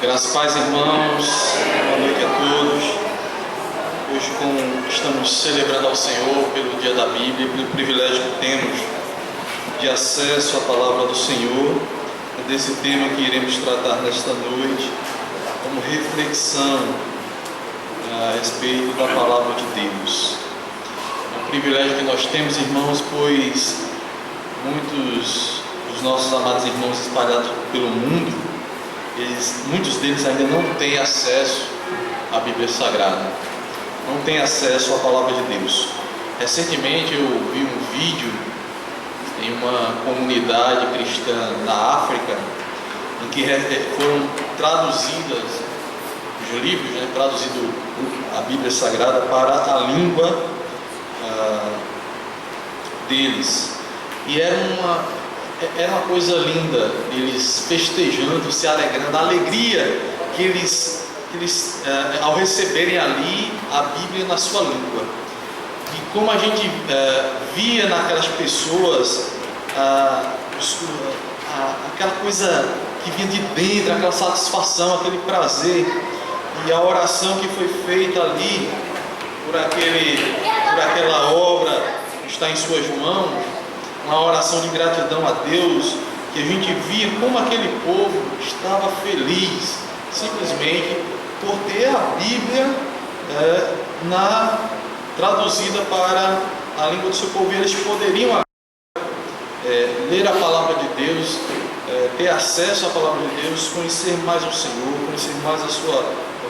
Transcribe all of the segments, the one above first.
Graças, paz, irmãos, boa noite a todos. Hoje, como estamos celebrando ao Senhor pelo Dia da Bíblia, pelo privilégio que temos de acesso à palavra do Senhor, é desse tema que iremos tratar nesta noite, como reflexão a respeito da palavra de Deus. É um privilégio que nós temos, irmãos, pois muitos dos nossos amados irmãos espalhados pelo mundo, muitos deles ainda não têm acesso à Bíblia Sagrada, não têm acesso à Palavra de Deus. Recentemente eu vi um vídeo em uma comunidade cristã na África, em que foram traduzidas os livros, traduzido a Bíblia Sagrada para a língua deles. E era uma coisa linda, eles festejando, se alegrando, a alegria que eles ao receberem ali a Bíblia na sua língua. E como a gente via naquelas pessoas aquela coisa que vinha de dentro, aquela satisfação, aquele prazer, e a oração que foi feita ali por aquela obra que está em suas mãos, uma oração de gratidão a Deus, que a gente via como aquele povo estava feliz, simplesmente por ter a Bíblia traduzida para a língua do seu povo. Eles poderiam ler a palavra de Deus, ter acesso à palavra de Deus, conhecer mais o Senhor, conhecer mais a sua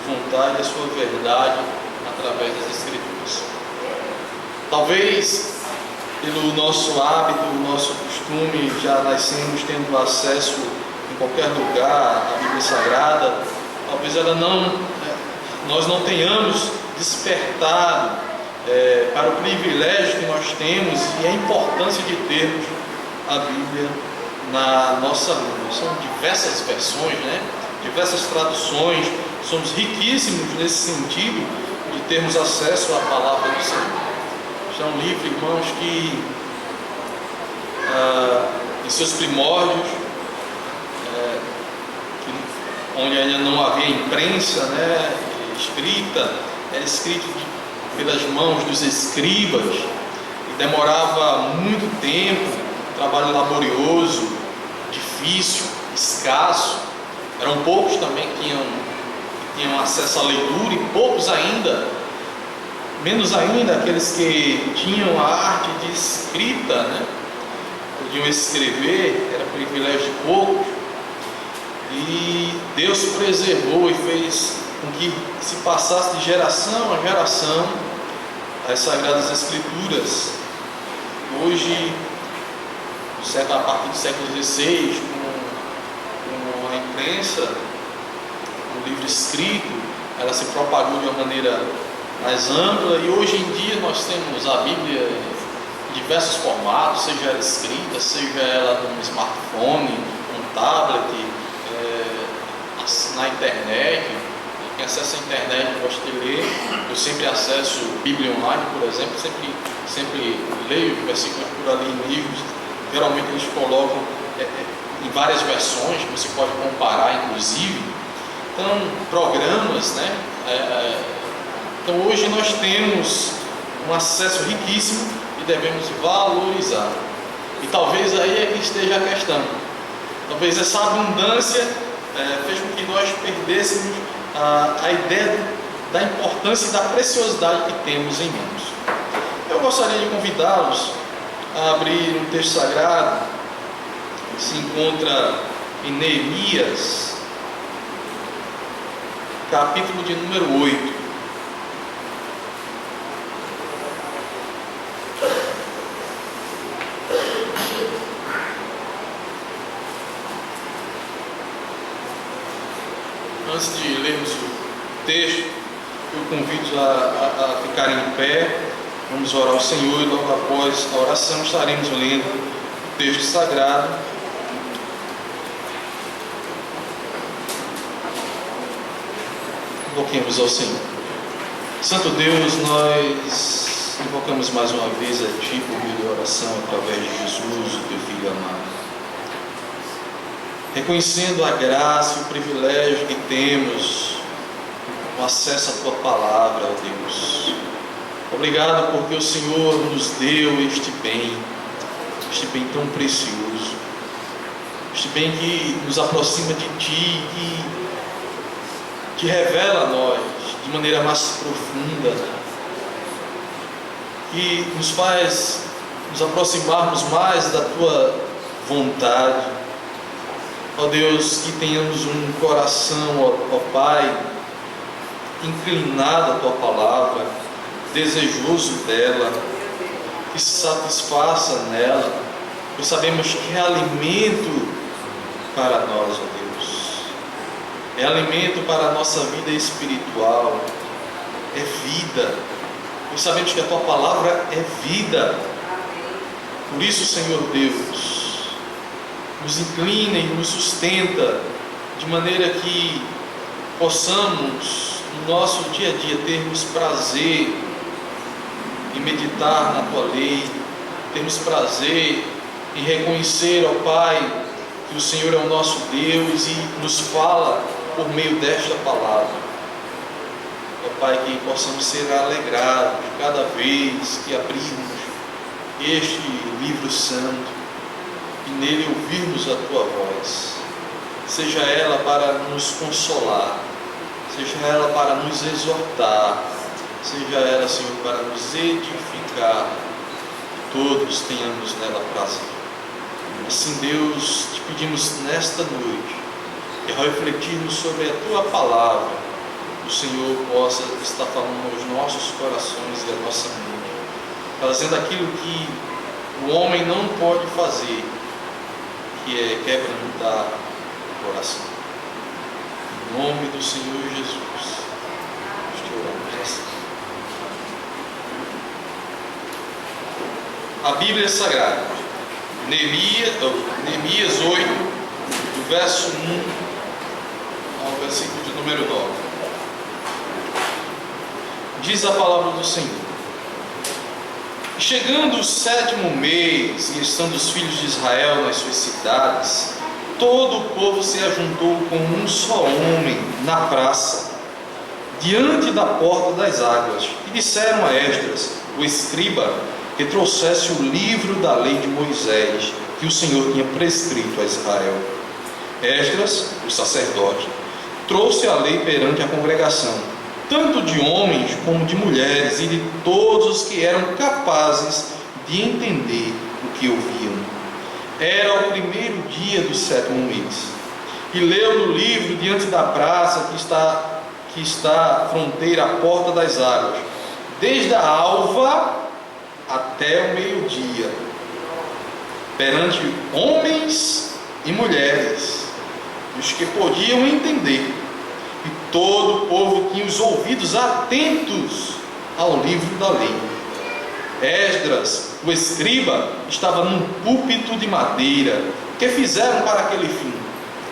vontade, a sua verdade, através das Escrituras. Talvez pelo nosso hábito, o nosso costume, já nascemos tendo acesso em qualquer lugar à Bíblia Sagrada, talvez nós não tenhamos despertado para o privilégio que nós temos e a importância de termos a Bíblia na nossa língua. São diversas versões, diversas traduções, somos riquíssimos nesse sentido de termos acesso à palavra do Senhor. É um livro, irmãos, que em seus primórdios, onde ainda não havia imprensa escrita, era escrito pelas mãos dos escribas, e demorava muito tempo, trabalho laborioso, difícil, escasso. Eram poucos também que tinham acesso à leitura, e poucos ainda, menos ainda aqueles que tinham a arte de escrita, podiam escrever, era privilégio de poucos. E Deus preservou e fez com que se passasse de geração a geração as Sagradas Escrituras. Hoje, a partir do século XVI, com a imprensa, o livro escrito, ela se propagou de uma maneira mais ampla, e hoje em dia nós temos a Bíblia em diversos formatos, seja ela escrita, seja ela num smartphone, num tablet, na internet. Quem acessa a internet gosta de ler. Eu sempre acesso Bíblia online, por exemplo, sempre leio versículos por ali em livros. Geralmente eles colocam em várias versões, que você pode comparar inclusive. Então, programas, Então hoje nós temos um acesso riquíssimo e devemos valorizar. E talvez aí é que esteja a questão. Talvez essa abundância fez com que nós perdêssemos a ideia da importância e da preciosidade que temos em mãos. Eu gostaria de convidá-los a abrir um texto sagrado que se encontra em Neemias, capítulo de número 8. Antes de lermos o texto, eu convido a ficarem em pé. Vamos orar ao Senhor, e logo após a oração estaremos lendo o texto sagrado. Invoquemos ao Senhor. Santo Deus, nós invocamos mais uma vez a Ti por meio da oração através de Jesus, o Teu Filho amado. reconhecendo a graça e o privilégio que temos no acesso à Tua Palavra, ó Deus. Obrigado porque o Senhor nos deu este bem tão precioso, este bem que nos aproxima de Ti, que revela a nós de maneira mais profunda, que nos faz nos aproximarmos mais da Tua vontade. Ó Deus, que tenhamos um coração, ó Pai, inclinado à Tua Palavra, desejoso dela, que se satisfaça nela, pois sabemos que é alimento para nós, ó Deus, é alimento para a nossa vida espiritual, é vida, pois sabemos que a Tua Palavra é vida. Por isso, Senhor Deus, nos inclina e nos sustenta, de maneira que possamos, no nosso dia a dia, termos prazer em meditar na Tua lei, termos prazer em reconhecer, ó Pai, que o Senhor é o nosso Deus e nos fala por meio desta palavra. Ó Pai, que possamos ser alegrados cada vez que abrirmos este livro santo e nele ouvirmos a Tua voz, seja ela para nos consolar, seja ela para nos exortar, seja ela, Senhor, para nos edificar, que todos tenhamos nela prazer. Assim, Deus, te pedimos nesta noite, que ao refletirmos sobre a Tua palavra, o Senhor possa estar falando aos nossos corações e à nossa mente, fazendo aquilo que o homem não pode fazer, que é quebrantar o coração. Em nome do Senhor Jesus, te oramos assim. A Bíblia Sagrada, Neemias 8, do verso 1 ao versículo de número 9. Diz a palavra do Senhor: chegando o 7º mês, e estando os filhos de Israel nas suas cidades, todo o povo se ajuntou como um só homem na praça, diante da porta das águas, e disseram a Esdras, o escriba, que trouxesse o livro da lei de Moisés, que o Senhor tinha prescrito a Israel. Esdras, o sacerdote, trouxe a lei perante a congregação, tanto de homens como de mulheres, e de todos os que eram capazes de entender o que ouviam. Era o primeiro dia do 7º mês, e leu no livro diante da praça que está à fronteira, à porta das águas, desde a alva até o meio-dia, perante homens e mulheres, os que podiam entender. E todo o povo tinha os ouvidos atentos ao livro da lei. Esdras, o escriba, estava num púlpito de madeira, que fizeram para aquele fim.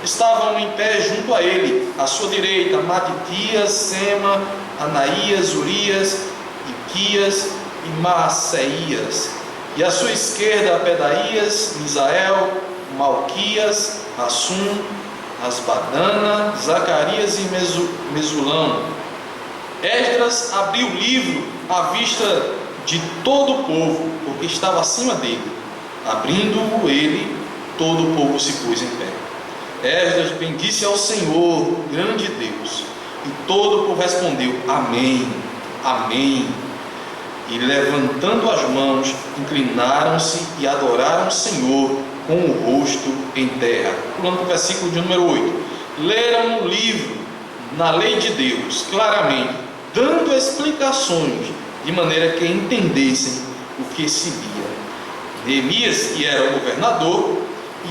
Estavam em pé junto a ele, à sua direita, Matitias, Sema, Anaías, Urias, Iquias e Maaseias, e à sua esquerda, Pedaías, Misael, Malquias, Assum, Asbadana, Zacarias e Mesulão. Esdras abriu o livro à vista de todo o povo, porque estava acima dele. Abrindo-o ele, todo o povo se pôs em pé. Esdras bendisse ao Senhor, grande Deus, e todo o povo respondeu: Amém, Amém. E levantando as mãos, inclinaram-se e adoraram o Senhor com o rosto em terra. Pulando para o versículo de número 8. Leram o livro na lei de Deus, claramente, dando explicações, de maneira que entendessem o que se via. Neemias, que era o governador,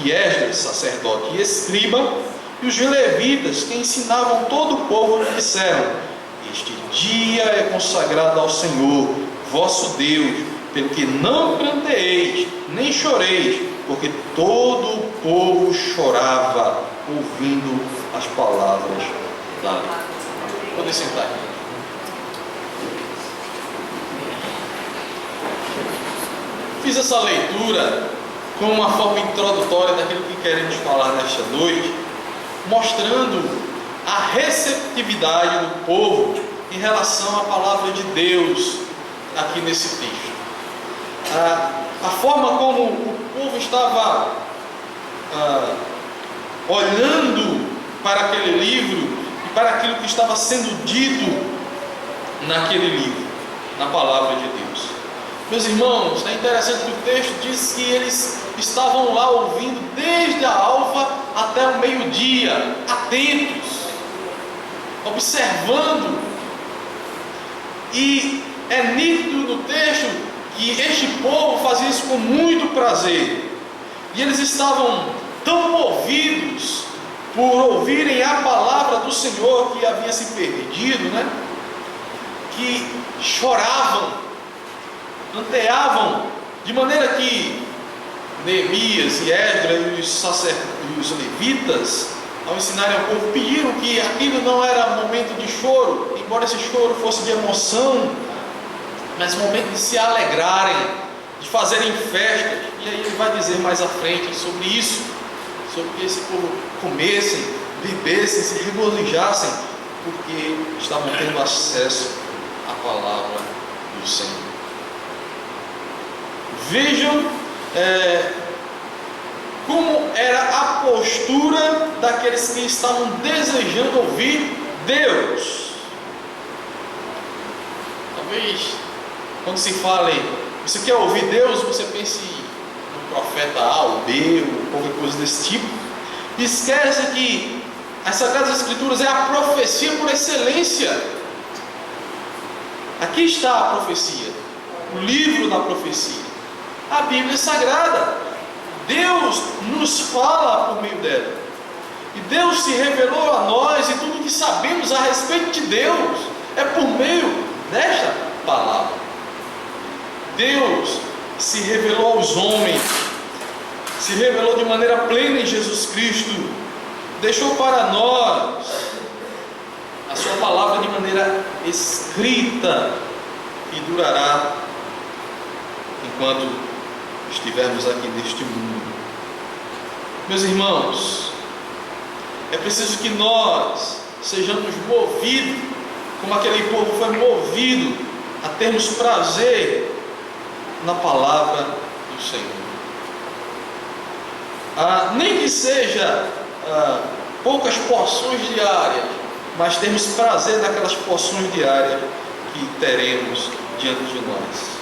e Esdras, sacerdote e escriba, e os levitas, que ensinavam todo o povo, disseram: Este dia é consagrado ao Senhor, vosso Deus, pelo que não pranteeis, nem choreis, porque todo o povo chorava, ouvindo as palavras da lei. Podem sentar aqui. Fiz essa leitura com uma forma introdutória daquilo que queremos falar nesta noite, mostrando a receptividade do povo em relação à palavra de Deus aqui nesse texto. A forma como o povo estava olhando para aquele livro e para aquilo que estava sendo dito naquele livro, na palavra de Deus. Meus irmãos, é interessante que o texto diz que eles estavam lá ouvindo desde a alva até o meio-dia, atentos, observando. E é nítido no texto que este povo fazia isso com muito prazer. E eles estavam tão movidos por ouvirem a palavra do Senhor que havia se perdido, que choravam, anteavam, de maneira que Neemias e Esdras e os levitas, ao ensinarem ao povo, pediram que aquilo não era momento de choro, embora esse choro fosse de emoção, mas momento de se alegrarem, de fazerem festas. E aí ele vai dizer mais à frente sobre isso, sobre que esse povo comessem, bebessem, se regozijassem, porque estavam tendo acesso à palavra do Senhor. Vejam como era a postura daqueles que estavam desejando ouvir Deus. Talvez quando se fale, você quer ouvir Deus, você pense no profeta A ou B ou qualquer coisa desse tipo. Esquece que as Sagradas Escrituras é a profecia por excelência. Aqui está a profecia, o livro da profecia. A Bíblia é sagrada. Deus nos fala por meio dela. E Deus se revelou a nós, e tudo que sabemos a respeito de Deus é por meio desta palavra. Deus se revelou aos homens, se revelou de maneira plena em Jesus Cristo, deixou para nós a sua palavra de maneira escrita, e durará enquanto estivermos aqui neste mundo. Meus irmãos, é preciso que nós sejamos movidos, como aquele povo foi movido, a termos prazer na palavra do Senhor. Nem que seja poucas porções diárias, mas termos prazer naquelas porções diárias que teremos diante de nós.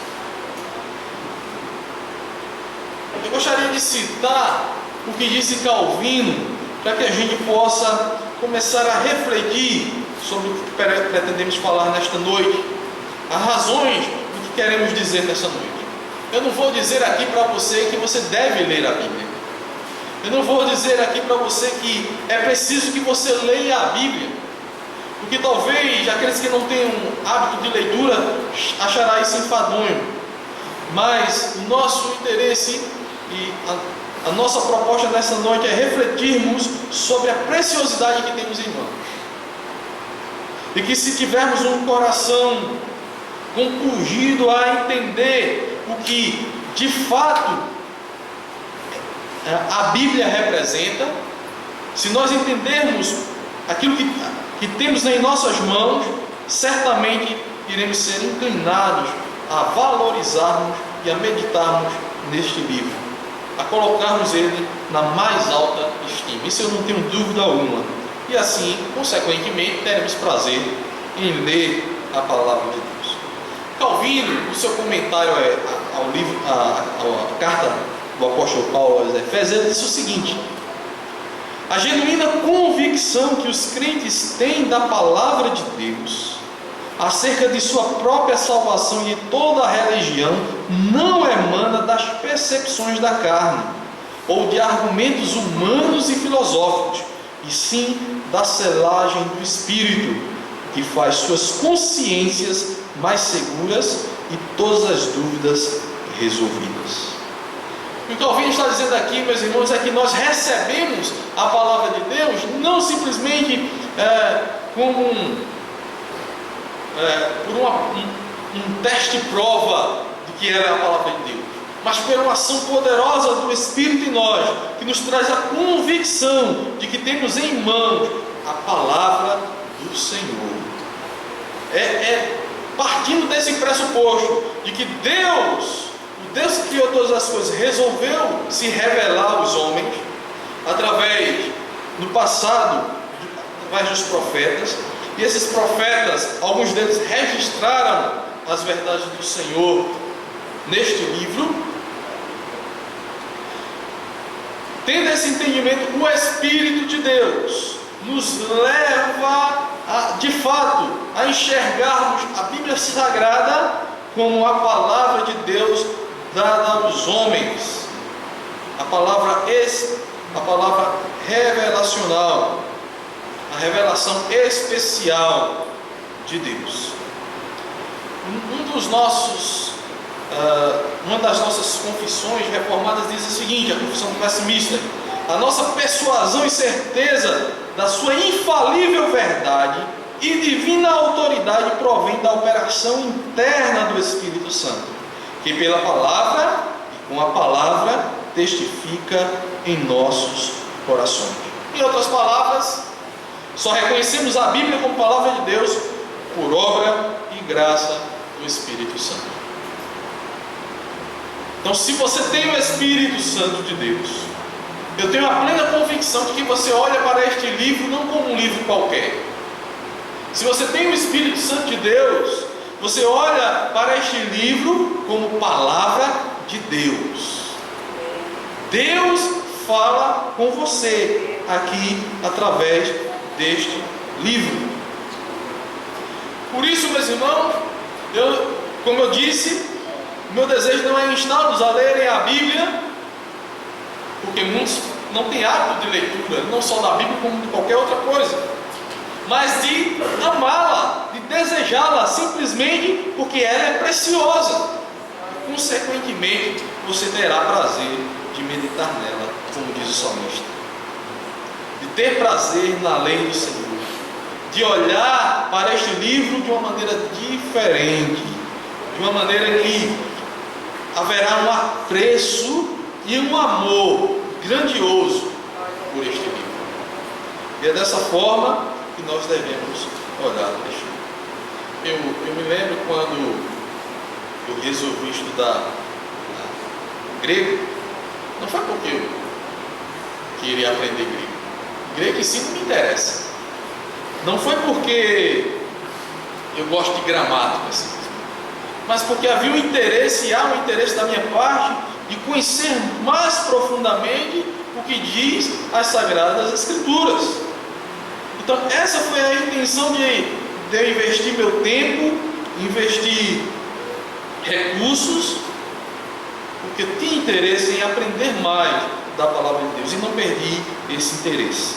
Eu gostaria de citar o que disse Calvino, para que a gente possa começar a refletir sobre o que pretendemos falar nesta noite, as razões do que queremos dizer nesta noite. Eu não vou dizer aqui para você que você deve ler a Bíblia. Eu não vou dizer aqui para você que é preciso que você leia a Bíblia, porque talvez aqueles que não tenham hábito de leitura achará isso enfadonho. Mas o nosso interesse e a nossa proposta nessa noite é refletirmos sobre a preciosidade que temos em mãos. E que se tivermos um coração compungido a entender o que de fato a Bíblia representa, se nós entendermos aquilo que temos em nossas mãos, certamente iremos ser inclinados a valorizarmos e a meditarmos neste livro, a colocarmos ele na mais alta estima. Isso eu não tenho dúvida alguma. E assim, consequentemente, teremos prazer em ler a palavra de Deus. Calvino, no seu comentário ao livro, à carta do apóstolo Paulo aos Efésios, ele disse o seguinte: a genuína convicção que os crentes têm da palavra de Deus acerca de sua própria salvação e de toda a religião não emana das percepções da carne ou de argumentos humanos e filosóficos, e sim da selagem do Espírito, que faz suas consciências mais seguras e todas as dúvidas resolvidas. O que Calvino está dizendo aqui, meus irmãos, é que nós recebemos a palavra de Deus não simplesmente como por um teste prova do que era a palavra de Deus. mas pela ação poderosa do Espírito em nós, que nos traz a convicção de que temos em mãos a palavra do Senhor. Partindo desse pressuposto de que Deus, o Deus que criou todas as coisas, resolveu se revelar aos homens através, no passado, através dos profetas, e esses profetas, alguns deles registraram as verdades do Senhor neste livro. Tendo esse entendimento, o Espírito de Deus nos leva, de fato, a enxergarmos a Bíblia Sagrada como a palavra de Deus dada aos homens, a palavra revelacional, a revelação especial de Deus. Uma das nossas confissões reformadas diz o seguinte, a confissão do pessimista: a nossa persuasão e certeza da sua infalível verdade e divina autoridade provém da operação interna do Espírito Santo, que pela palavra e com a palavra testifica em nossos corações. Em outras palavras, só reconhecemos a Bíblia como palavra de Deus por obra e graça do Espírito Santo. Então, se você tem o Espírito Santo de Deus, eu tenho a plena convicção de que você olha para este livro não como um livro qualquer. Se você tem o Espírito Santo de Deus, você olha para este livro como palavra de Deus. Deus fala com você aqui através deste livro. Por isso, meus irmãos, como eu disse, meu desejo não é instá-los a lerem a Bíblia, porque muitos não têm hábito de leitura, não só da Bíblia, como de qualquer outra coisa, mas de amá-la, de desejá-la, simplesmente porque ela é preciosa. Consequentemente, você terá prazer de meditar nela, como diz o salmista, de ter prazer na lei do Senhor, de olhar para este livro de uma maneira diferente, de uma maneira que haverá um apreço e um amor grandioso por este livro. E é dessa forma que nós devemos olhar para este livro. Eu me lembro quando eu resolvi estudar grego, não foi porque eu queria aprender grego. Grego em si não me interessa. Não foi porque eu gosto de gramática, assim, mas porque havia um interesse, e há um interesse da minha parte, de conhecer mais profundamente o que diz as Sagradas Escrituras. Então essa foi a intenção de eu investir meu tempo, investir recursos, porque eu tinha interesse em aprender mais da Palavra de Deus, e não perdi esse interesse,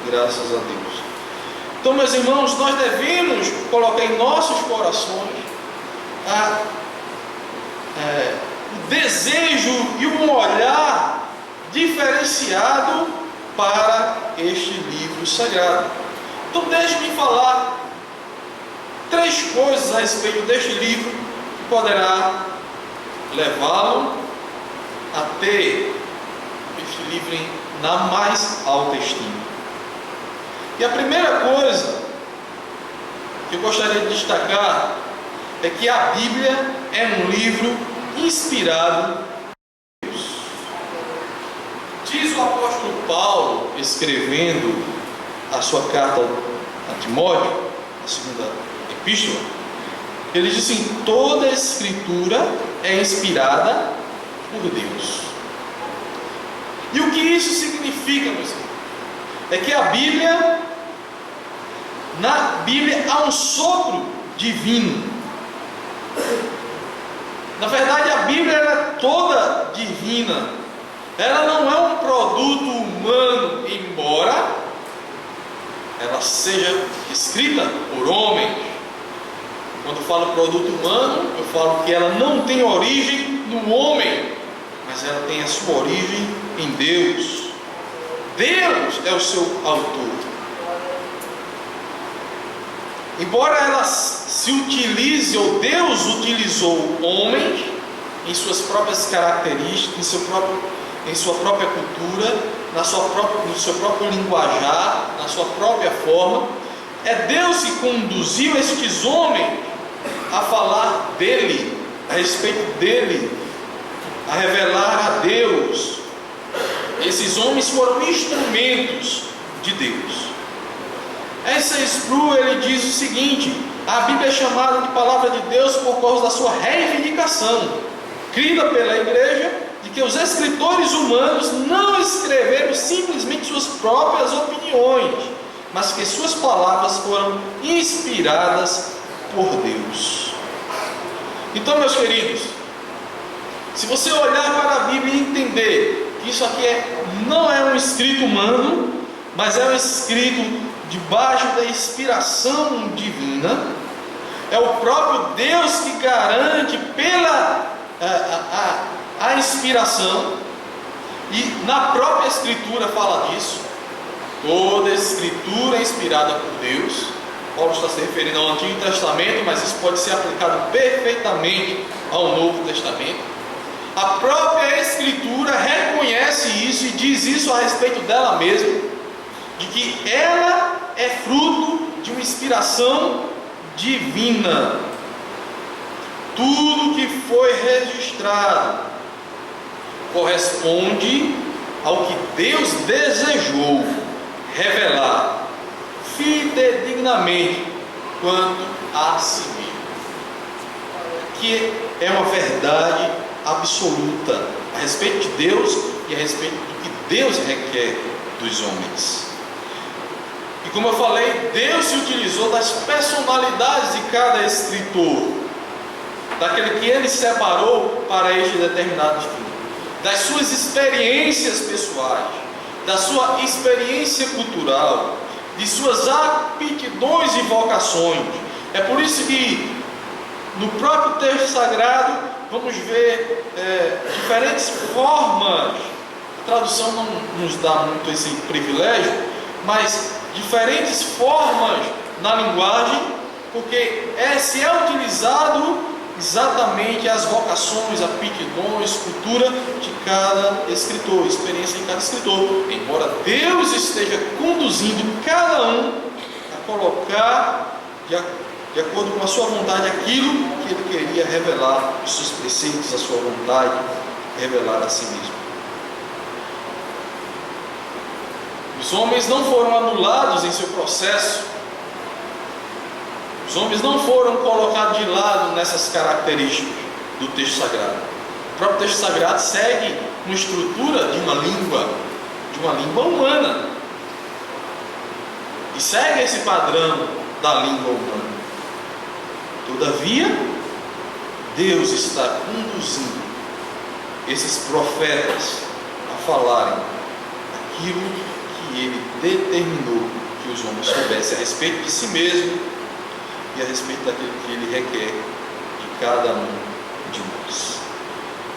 graças a Deus. Então, meus irmãos, nós devemos colocar em nossos corações o desejo e um olhar diferenciado para este livro sagrado. Então, deixe-me falar 3 coisas a respeito deste livro que poderá levá-lo a ter este livro na mais alta estima. E a primeira coisa que eu gostaria de destacar é que a Bíblia é um livro inspirado por Deus. Diz o apóstolo Paulo, escrevendo a sua carta a Timóteo, a segunda epístola, ele diz assim: toda a Escritura é inspirada por Deus. E o que isso significa, meus irmãos? É que na Bíblia há um sopro divino. Na verdade, a Bíblia é toda divina. Ela não é um produto humano, embora ela seja escrita por homens. Quando eu falo produto humano, eu falo que ela não tem origem no homem, mas ela tem a sua origem em Deus. Deus é o seu autor. Embora ela se utilize, ou Deus utilizou homens, em suas próprias características, em sua própria cultura, no seu próprio linguajar, na sua própria forma. É Deus que conduziu estes homens a falar dele, a respeito dele, a revelar a Deus. Esses homens foram instrumentos de Deus. Essa Sproul, ele diz o seguinte: a Bíblia é chamada de palavra de Deus por causa da sua reivindicação, crida pela igreja, de que os escritores humanos não escreveram simplesmente suas próprias opiniões, mas que suas palavras foram inspiradas por Deus. Então, meus queridos, se você olhar para a Bíblia e entender que isso aqui não é um escrito humano, mas é um escrito debaixo da inspiração divina, é o próprio Deus que garante pela a inspiração, e na própria Escritura fala disso. Toda Escritura é inspirada por Deus. Paulo está se referindo ao Antigo Testamento, mas isso pode ser aplicado perfeitamente ao Novo Testamento. A própria Escritura reconhece isso e diz isso a respeito dela mesma, de que ela é fruto de uma inspiração divina. Tudo que foi registrado corresponde ao que Deus desejou revelar fidedignamente quanto a si mesmo, que é uma verdade absoluta a respeito de Deus e a respeito do que Deus requer dos homens. E como eu falei, Deus se utilizou das personalidades de cada escritor, daquele que ele separou para este determinado fim, das suas experiências pessoais, da sua experiência cultural, de suas aptidões e vocações. É por isso que no próprio texto sagrado vamos ver diferentes formas. A tradução não nos dá muito esse privilégio, mas diferentes formas na linguagem, porque se é utilizado exatamente as vocações, aptidões, cultura de cada escritor, experiência de cada escritor, embora Deus esteja conduzindo cada um a colocar de acordo com a sua vontade aquilo que ele queria revelar, os seus preceitos, a sua vontade, revelar a si mesmo. Os homens não foram anulados em seu processo. Os homens não foram colocados de lado nessas características do texto sagrado. O próprio texto sagrado segue uma estrutura de uma língua humana, e segue esse padrão da língua humana. Todavia, Deus está conduzindo esses profetas a falarem aquilo que Ele determinou que os homens soubessem a respeito de si mesmo e a respeito daquilo que Ele requer de cada um de nós.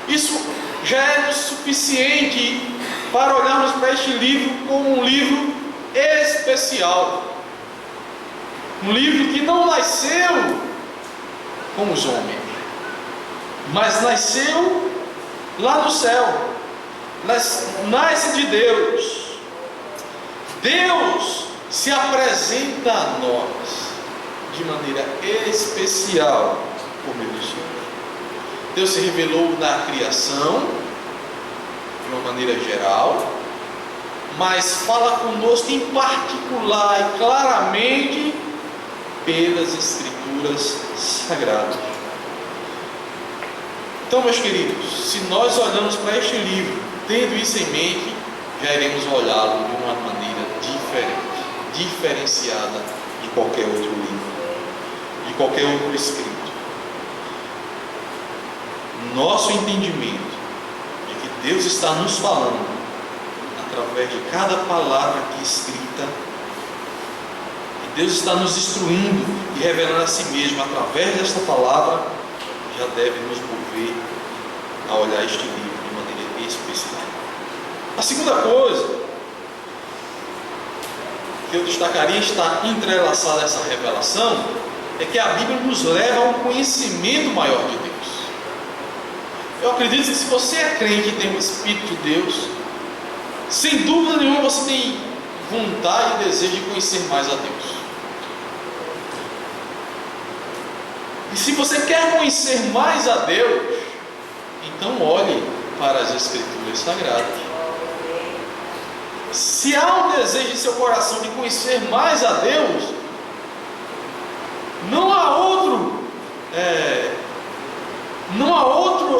Isso já é o suficiente para olharmos para este livro como um livro especial, um livro que não nasceu com os homens, mas nasceu lá no céu, nasce de Deus. Deus se apresenta a nós de maneira especial por meio do Senhor. Deus se revelou na criação de uma maneira geral, mas fala conosco em particular e claramente pelas Escrituras Sagradas. Então, meus queridos, se nós olhamos para este livro tendo isso em mente, já iremos olhá-lo de uma maneira diferente, diferenciada de qualquer outro livro, de qualquer outro escrito. Nosso entendimento de que Deus está nos falando através de cada palavra aqui escrita, que Deus está nos instruindo e revelando a si mesmo através desta palavra, já deve nos mover a olhar este livro de maneira especial. A segunda coisa que eu destacaria está entrelaçada a essa revelação, é que a Bíblia nos leva a um conhecimento maior de Deus. Eu acredito que se você é crente e tem o Espírito de Deus, sem dúvida nenhuma você tem vontade e desejo de conhecer mais a Deus. E se você quer conhecer mais a Deus, então olhe para as Escrituras Sagradas. Se há um desejo em seu coração de conhecer mais a Deus, não há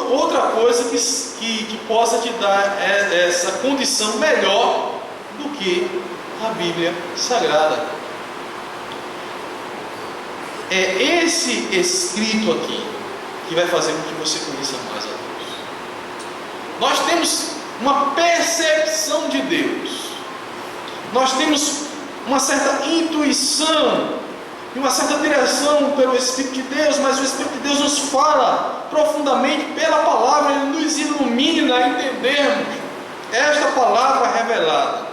outra coisa que possa te dar essa condição melhor do que a Bíblia Sagrada. É esse escrito aqui que vai fazer com que você conheça mais a Deus. Nós temos uma percepção de Deus, nós temos uma certa intuição e uma certa direção pelo Espírito de Deus, mas o Espírito de Deus nos fala profundamente pela palavra, ele nos ilumina a entendermos esta palavra revelada.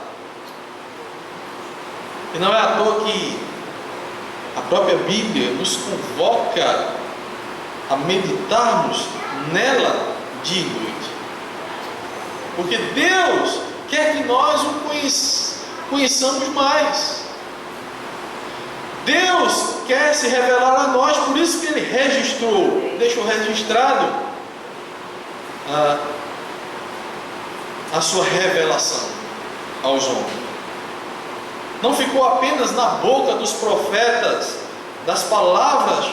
E não é à toa que a própria Bíblia nos convoca a meditarmos nela dia e noite, porque Deus quer que nós o conheçamos mais. Deus quer se revelar a nós, por isso que Ele deixou registrado a sua revelação aos homens. Não ficou apenas na boca dos profetas, das palavras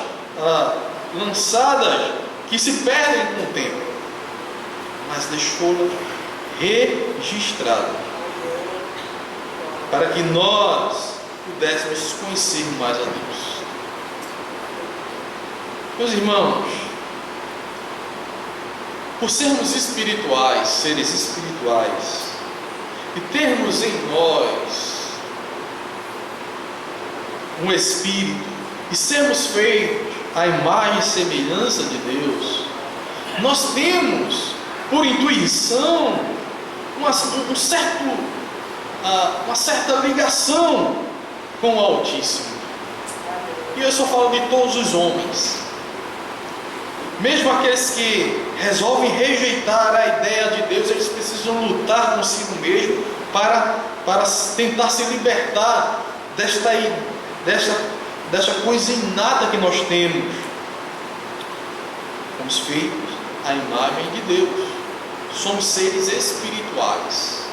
lançadas que se perdem com o tempo, mas deixou-las registradas para que nós pudéssemos conhecer mais a Deus. Meus irmãos, por sermos espirituais, seres espirituais, e termos em nós um Espírito, e sermos feitos à imagem e semelhança de Deus, nós temos, por intuição, uma certa ligação com o Altíssimo. E eu só falo de todos os homens, mesmo aqueles que resolvem rejeitar a ideia de Deus, eles precisam lutar consigo mesmo para tentar se libertar desta coisa inata que nós temos. Fomos feitos à imagem de Deus, somos seres espirituais,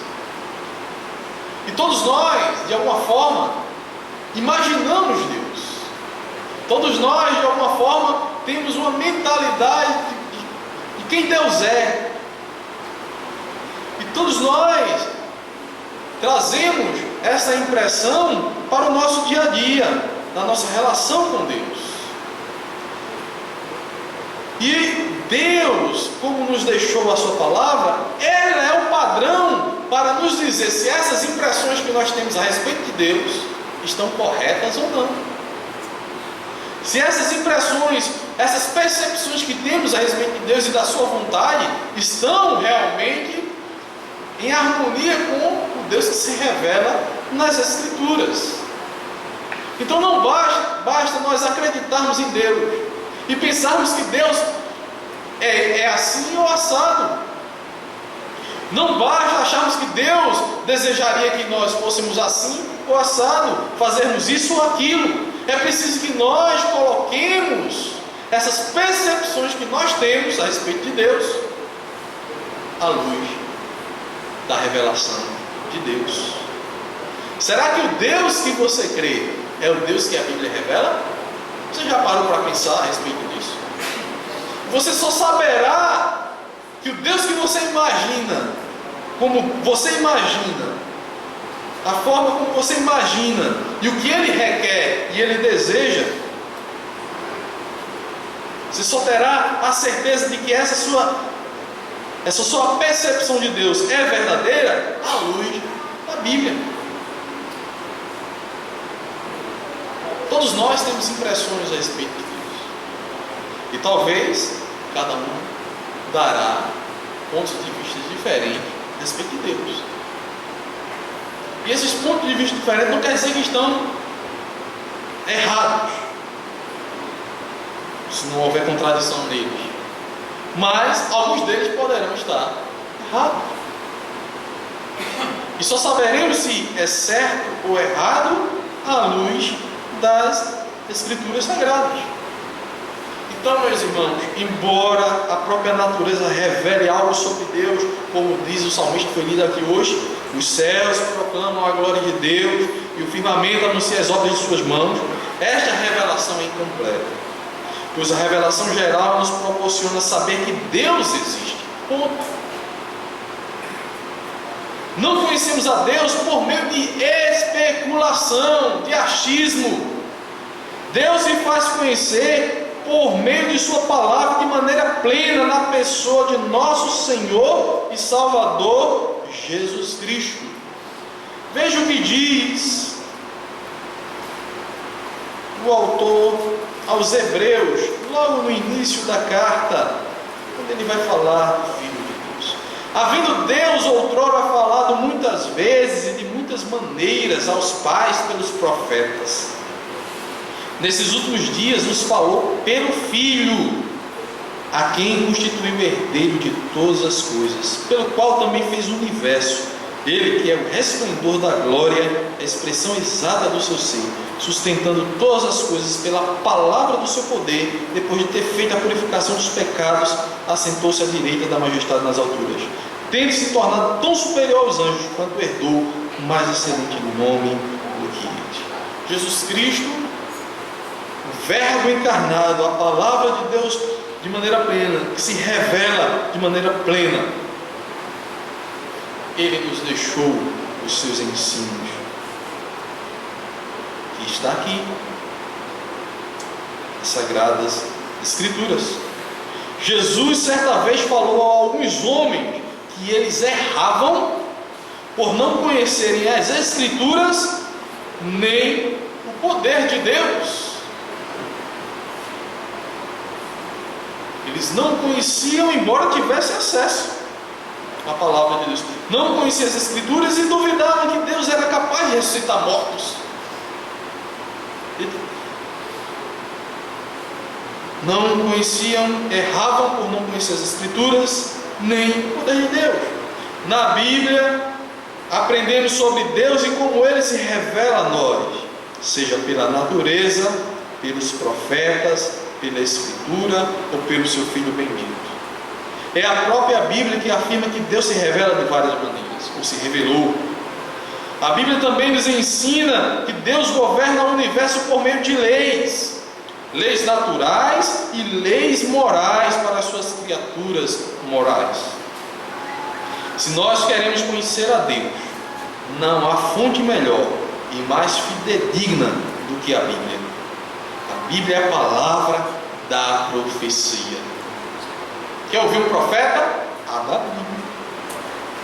e todos nós, de alguma forma, imaginamos Deus. Todos nós, de alguma forma, temos uma mentalidade de quem Deus é, e todos nós trazemos essa impressão para o nosso dia a dia, na nossa relação com Deus. E Deus, como nos deixou a sua palavra, ela é o padrão para nos dizer se essas impressões que nós temos a respeito de Deus estão corretas ou não. Se essas impressões, essas percepções que temos a respeito de Deus e da sua vontade estão realmente em harmonia com o Deus que se revela nas Escrituras. Então não basta nós acreditarmos em Deus e pensarmos que Deus é assim ou assado. Não basta acharmos que Deus desejaria que nós fôssemos assim ou assado, fazermos isso ou aquilo. É preciso que nós coloquemos essas percepções que nós temos a respeito de Deus à luz da revelação de Deus. Será que o Deus que você crê é o Deus que a Bíblia revela? Você já parou para pensar a respeito disso? Você só saberá que o Deus que você imagina, como você imagina, a forma como você imagina e o que Ele requer e Ele deseja, você só terá a certeza de que essa sua percepção de Deus é verdadeira à luz da Bíblia. Todos nós temos impressões a respeito de Deus, e talvez cada um dará pontos de vista diferentes a respeito de Deus. E esses pontos de vista diferentes não quer dizer que estão errados, se não houver contradição neles. mas alguns deles poderão estar errados. E só saberemos se é certo ou errado à luz das Escrituras Sagradas. Então, meus irmãos, embora a própria natureza revele algo sobre Deus, como diz o salmista que foi lido aqui hoje, os céus proclamam a glória de Deus e o firmamento anuncia as obras de suas mãos, esta revelação é incompleta, pois a revelação geral nos proporciona saber que Deus existe. Ponto. Não conhecemos a Deus por meio de especulação, de achismo. Deus se faz conhecer por meio de sua palavra de maneira plena na pessoa de nosso Senhor e Salvador Jesus Cristo. Veja o que diz o autor aos Hebreus, logo no início da carta, quando ele vai falar do Filho de Deus. Havendo Deus outrora falado muitas vezes e de muitas maneiras aos pais pelos profetas, nesses últimos dias nos falou pelo Filho, a quem constituiu o herdeiro de todas as coisas, pelo qual também fez o universo, ele que é o resplendor da glória, a expressão exata do seu ser, sustentando todas as coisas pela palavra do seu poder, depois de ter feito a purificação dos pecados, assentou-se à direita da majestade nas alturas, tendo se tornado tão superior aos anjos, quanto herdou o mais excelente nome do que eles. Jesus Cristo, o Verbo encarnado, a palavra de Deus de maneira plena, que se revela de maneira plena, ele nos deixou os seus ensinos, que está aqui, as Sagradas Escrituras. Jesus certa vez falou a alguns homens que eles erravam por não conhecerem as Escrituras nem o poder de Deus. Eles não conheciam, embora tivessem acesso à palavra de Deus. Não conheciam as Escrituras e duvidavam que Deus era capaz de ressuscitar mortos. Não conheciam, erravam por não conhecer as Escrituras nem o poder de Deus. Na Bíblia aprendemos sobre Deus e como Ele se revela a nós, seja pela natureza, pelos profetas, pela Escritura ou pelo seu Filho bendito. É a própria Bíblia que afirma que Deus se revela de várias maneiras, ou se revelou. A Bíblia também nos ensina que Deus governa o universo por meio de leis, leis naturais e leis morais para as suas criaturas morais. Se nós queremos conhecer a Deus, não há fonte melhor e mais fidedigna do que a Bíblia. A Bíblia é a palavra da profecia. Quer ouvir um profeta? Abra a Bíblia.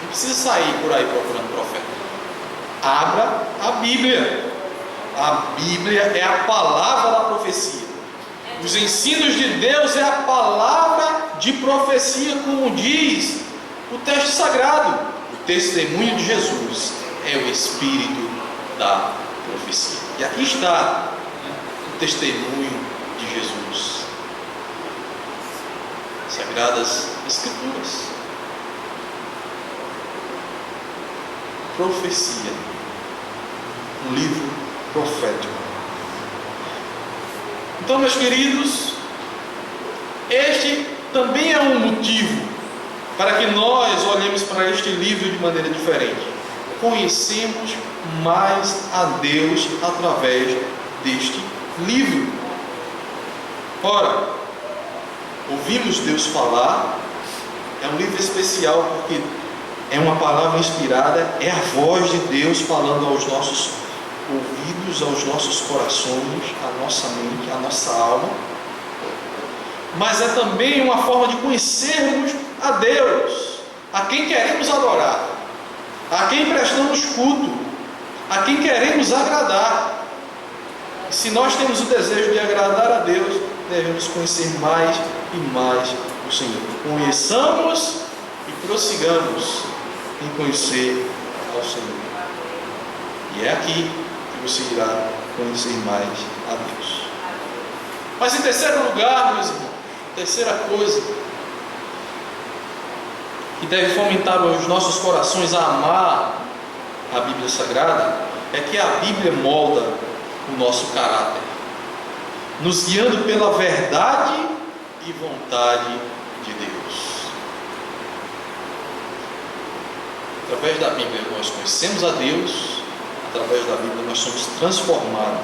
Não precisa sair por aí procurando profeta. Abra a Bíblia. A Bíblia é a palavra da profecia. Os ensinos de Deus é a palavra de profecia, como diz o texto sagrado. O testemunho de Jesus é o espírito da profecia. E aqui está o testemunho de Jesus. Sagradas Escrituras. Profecia. Um livro profético. Então, meus queridos, este também é um motivo para que nós olhemos para este livro de maneira diferente. Conhecemos mais a Deus através deste livro. Ora, ouvimos Deus falar. É um livro especial porque é uma palavra inspirada, é a voz de Deus falando aos nossos ouvidos, aos nossos corações, à nossa mente, à nossa alma. Mas é também uma forma de conhecermos a Deus, a quem queremos adorar, a quem prestamos culto, a quem queremos agradar. E se nós temos o desejo de agradar a Deus, devemos conhecer mais e mais o Senhor. Conheçamos e prossigamos em conhecer ao Senhor. E é aqui que você irá conhecer mais a Deus. Mas em terceiro lugar, meus irmãos, terceira coisa que deve fomentar os nossos corações a amar a Bíblia Sagrada, é que a Bíblia molda o nosso caráter, nos guiando pela verdade e vontade de Deus. Através da Bíblia nós conhecemos a Deus, através da Bíblia nós somos transformados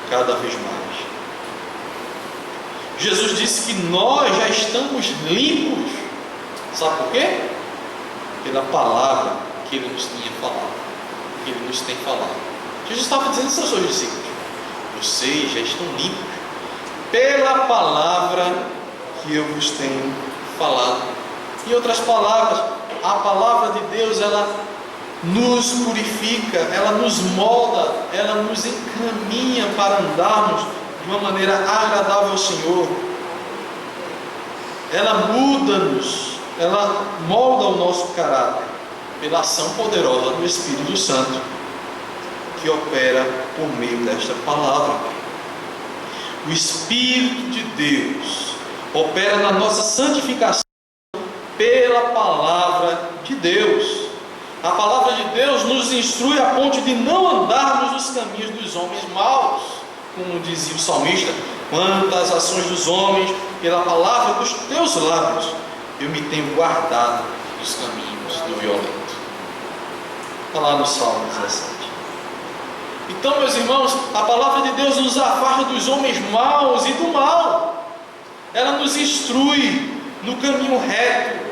cada vez mais. Jesus disse que nós já estamos limpos. Sabe por quê? Pela palavra que Ele nos tinha falado, que Ele nos tem falado. Jesus estava dizendo isso aos seus discípulos: vocês já estão limpos pela palavra que eu vos tenho falado. Em outras palavras, a palavra de Deus, ela nos purifica, ela nos molda, ela nos encaminha para andarmos de uma maneira agradável ao Senhor. Ela muda-nos, ela molda o nosso caráter pela ação poderosa do Espírito Santo que opera por meio desta palavra. O Espírito de Deus opera na nossa santificação pela palavra de Deus. A palavra de Deus nos instrui a ponto de não andarmos nos caminhos dos homens maus, como dizia o salmista: quantas ações dos homens, pela palavra dos teus lábios, eu me tenho guardado dos caminhos do violento. Está lá no Salmo 17. Então, meus irmãos, a palavra de Deus nos afasta dos homens maus e do mal. Ela nos instrui no caminho reto.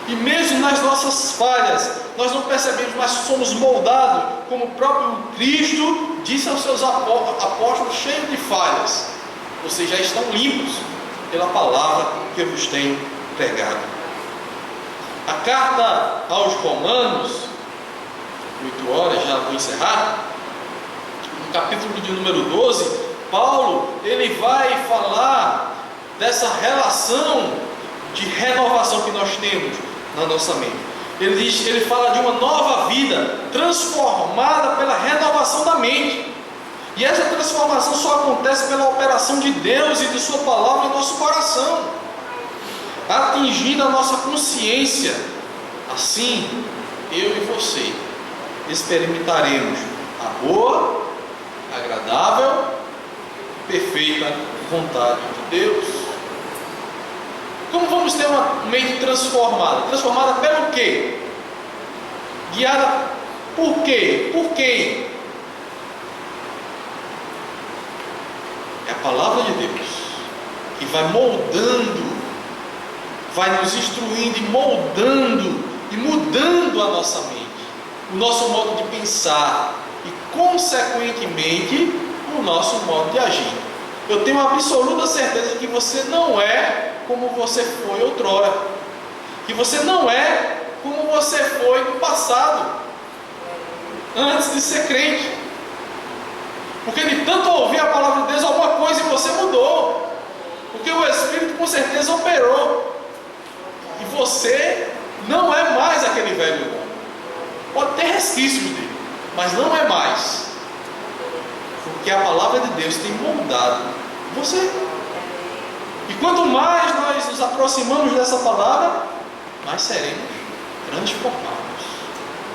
E mesmo nas nossas falhas, nós não percebemos, mas somos moldados, como o próprio Cristo disse aos seus apóstolos, cheios de falhas. Vocês já estão limpos pela palavra que eu vos tenho pregado. A carta aos Romanos, 8 horas, já vou encerrar. No capítulo de número 12, Paulo, ele vai falar dessa relação de renovação que nós temos na nossa mente. Ele fala de uma nova vida transformada pela renovação da mente. E essa transformação só acontece pela operação de Deus e de sua palavra em nosso coração, atingindo a nossa consciência. Assim, eu e você experimentaremos a boa, agradável, perfeita vontade de Deus. Como vamos ter uma mente transformada? Transformada pelo quê? Guiada por quê? Por quem? É a palavra de Deus que vai moldando, vai nos instruindo e moldando e mudando a nossa mente, o nosso modo de pensar e, consequentemente, o nosso modo de agir. Eu tenho absoluta certeza que você não é como você foi outrora, que você não é como você foi no passado, antes de ser crente, porque de tanto ouvir a palavra de Deus, alguma coisa em você mudou, porque o Espírito com certeza operou, e você não é mais aquele velho homem. Pode ter resquícios dele, mas não é mais, porque a palavra de Deus tem moldado você. E quanto mais nós nos aproximamos dessa palavra, mais seremos transformados,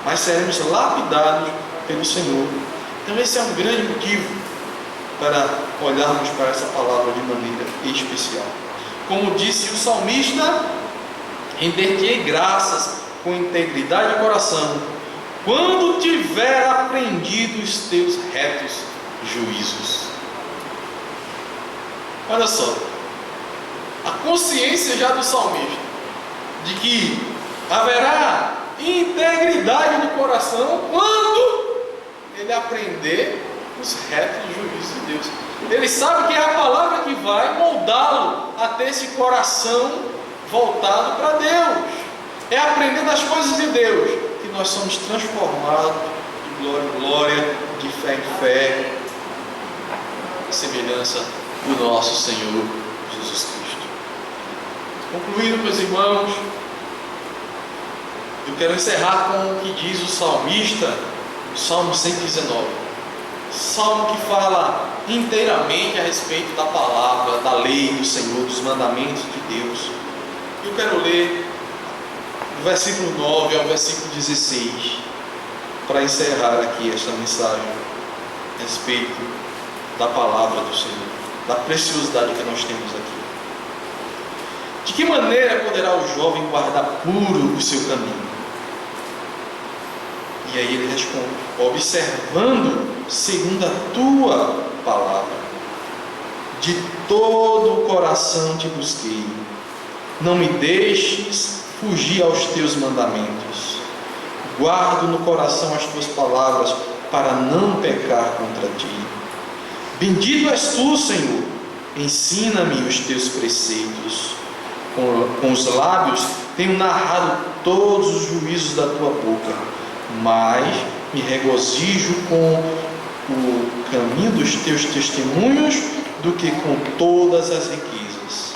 mais seremos lapidados pelo Senhor. Então esse é um grande motivo para olharmos para essa palavra de maneira especial. Como disse o salmista: render-te-ei graças com integridade de coração, quando tiver aprendido os teus retos juízos. Olha só, a consciência já do salmista de que haverá integridade de coração quando ele aprender os retos juízos de Deus. Ele sabe que é a palavra que vai moldá-lo a ter esse coração voltado para Deus. É aprendendo as coisas de Deus que nós somos transformados de glória em glória, de fé em fé, à semelhança do nosso Senhor Jesus Cristo. Concluindo, meus irmãos, eu quero encerrar com o que diz o salmista, o Salmo 119. Salmo que fala inteiramente a respeito da palavra, da lei do Senhor, dos mandamentos de Deus. Eu quero ler do versículo 9 ao versículo 16, para encerrar aqui esta mensagem a respeito da palavra do Senhor, da preciosidade que nós temos aqui. De que maneira poderá o jovem guardar puro o seu caminho? E aí ele responde: observando segundo a tua palavra. De todo o coração te busquei, não me deixes fugir aos teus mandamentos. Guardo no coração as tuas palavras, para não pecar contra ti. Bendito és tu, Senhor, ensina-me os teus preceitos. Com os lábios tenho narrado todos os juízos da tua boca, mas me regozijo com o caminho dos teus testemunhos do que com todas as riquezas.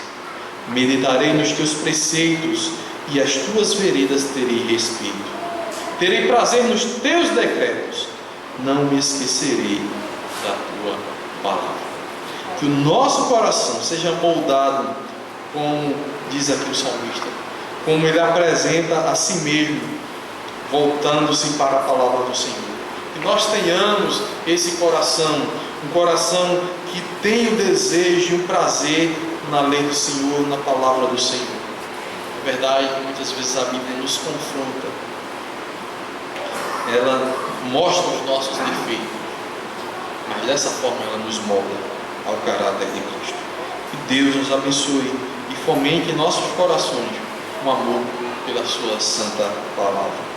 Meditarei nos teus preceitos, e as tuas veredas terei respeito. Terei prazer nos teus decretos, não me esquecerei da tua palavra. Que o nosso coração seja moldado, como diz aqui o salmista, como ele apresenta a si mesmo, voltando-se para a palavra do Senhor. Que nós tenhamos esse coração, um coração que tem o desejo e o prazer na lei do Senhor, na palavra do Senhor. É verdade, muitas vezes a Bíblia nos confronta, ela mostra os nossos defeitos, mas dessa forma ela nos molda ao caráter de Cristo. Que Deus nos abençoe e fomente em nossos corações um amor pela sua santa palavra.